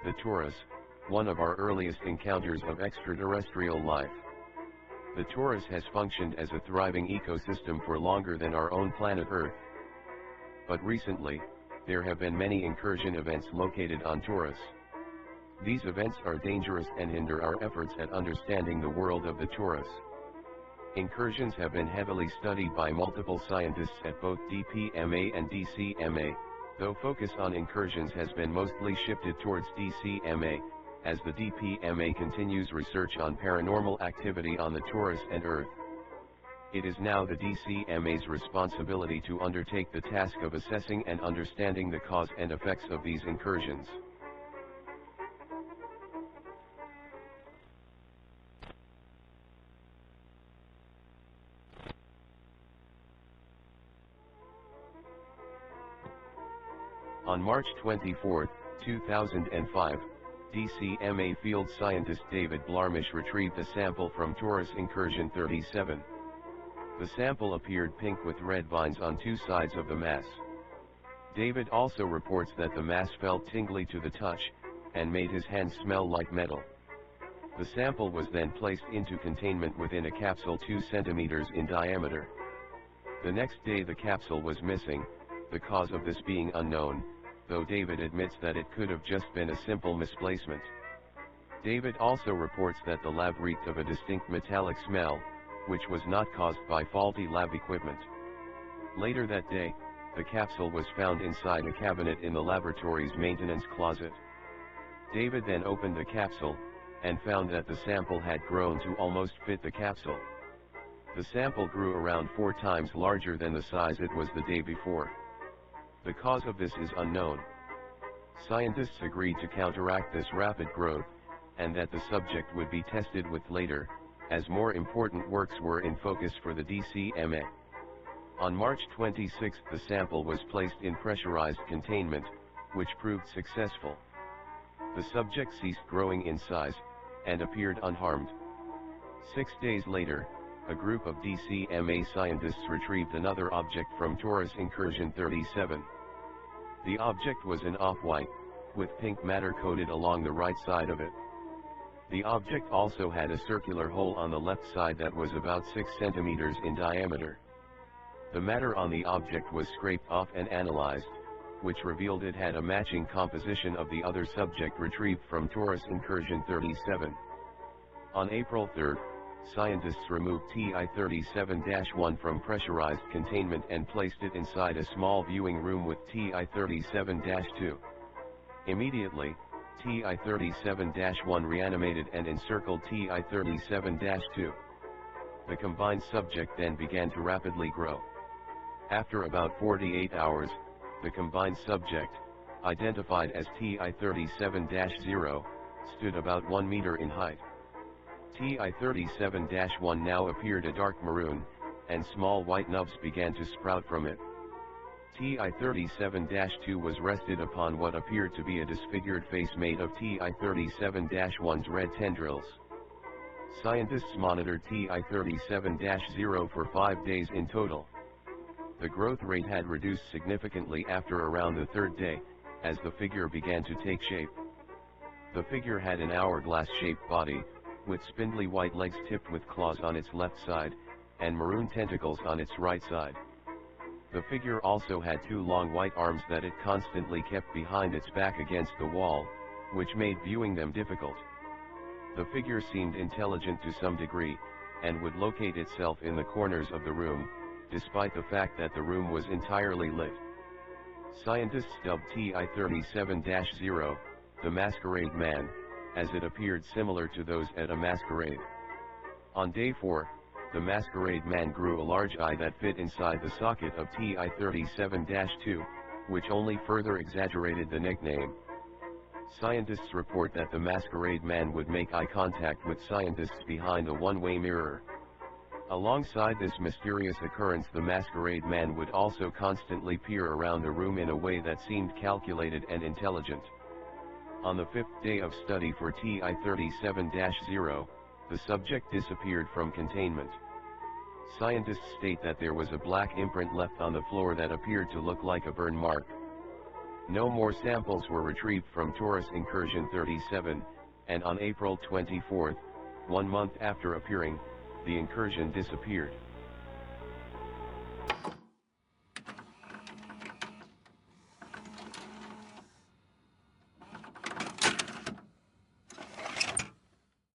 The Taurus, one of our earliest encounters of extraterrestrial life. The Taurus has functioned as a thriving ecosystem for longer than our own planet Earth. But recently, there have been many incursion events located on Taurus. These events are dangerous and hinder our efforts at understanding the world of the Taurus. Incursions have been heavily studied by multiple scientists at both DPMA and DCMA, though focus on incursions has been mostly shifted towards DCMA, as the DPMA continues research on paranormal activity on the Taurus and Earth. It is now the DCMA's responsibility to undertake the task of assessing and understanding the cause and effects of these incursions. On March 24, 2005, DCMA field scientist David Blarmish retrieved a sample from Torus Incursion 37. The sample appeared pink with red vines on two sides of the mass. David also reports that the mass felt tingly to the touch, and made his hands smell like metal. The sample was then placed into containment within a capsule 2 centimeters in diameter. The next day the capsule was missing, the cause of this being unknown, though David admits that it could have just been a simple misplacement. David also reports that the lab reeked of a distinct metallic smell, which was not caused by faulty lab equipment. Later that day, the capsule was found inside a cabinet in the laboratory's maintenance closet. David then opened the capsule, and found that the sample had grown to almost fit the capsule. The sample grew around 4 times larger than the size it was the day before. The cause of this is unknown. Scientists agreed to counteract this rapid growth, and that the subject would be tested with later, as more important works were in focus for the DCMA. On March 26 the sample was placed in pressurized containment, which proved successful. The subject ceased growing in size, and appeared unharmed. 6 days later, a group of DCMA scientists retrieved another object from Torus Incursion 37. The object was an off-white, with pink matter coated along the right side of it. The object also had a circular hole on the left side that was about 6 centimeters in diameter. The matter on the object was scraped off and analyzed, which revealed it had a matching composition of the other subject retrieved from Torus Incursion 37. On April 3, scientists removed TI37-1 from pressurized containment and placed it inside a small viewing room with TI37-2. Immediately, TI37-1 reanimated and encircled TI37-2. The combined subject then began to rapidly grow. After about 48 hours, the combined subject, identified as TI37-0, stood about 1 meter in height. TI37-1 now appeared a dark maroon, and small white nubs began to sprout from it. TI37-2 was rested upon what appeared to be a disfigured face made of TI37-1's red tendrils. Scientists monitored TI37-0 for 5 days in total. The growth rate had reduced significantly after around the 3rd day, as the figure began to take shape. The figure had an hourglass-shaped body, with spindly white legs tipped with claws on its left side, and maroon tentacles on its right side. The figure also had 2 long white arms that it constantly kept behind its back against the wall, which made viewing them difficult. The figure seemed intelligent to some degree, and would locate itself in the corners of the room, despite the fact that the room was entirely lit. Scientists dubbed TI37-0, the Masquerade Man, as it appeared similar to those at a masquerade. On day 4, the Masquerade Man grew a large eye that fit inside the socket of TI37-2, which only further exaggerated the nickname. Scientists report that the Masquerade Man would make eye contact with scientists behind a one-way mirror. Alongside this mysterious occurrence, the Masquerade Man would also constantly peer around the room in a way that seemed calculated and intelligent. On the 5th day of study for TI37-0, the subject disappeared from containment. Scientists state that there was a black imprint left on the floor that appeared to look like a burn mark. No more samples were retrieved from Torus Incursion 37, and on April 24, 1 month after appearing, the incursion disappeared.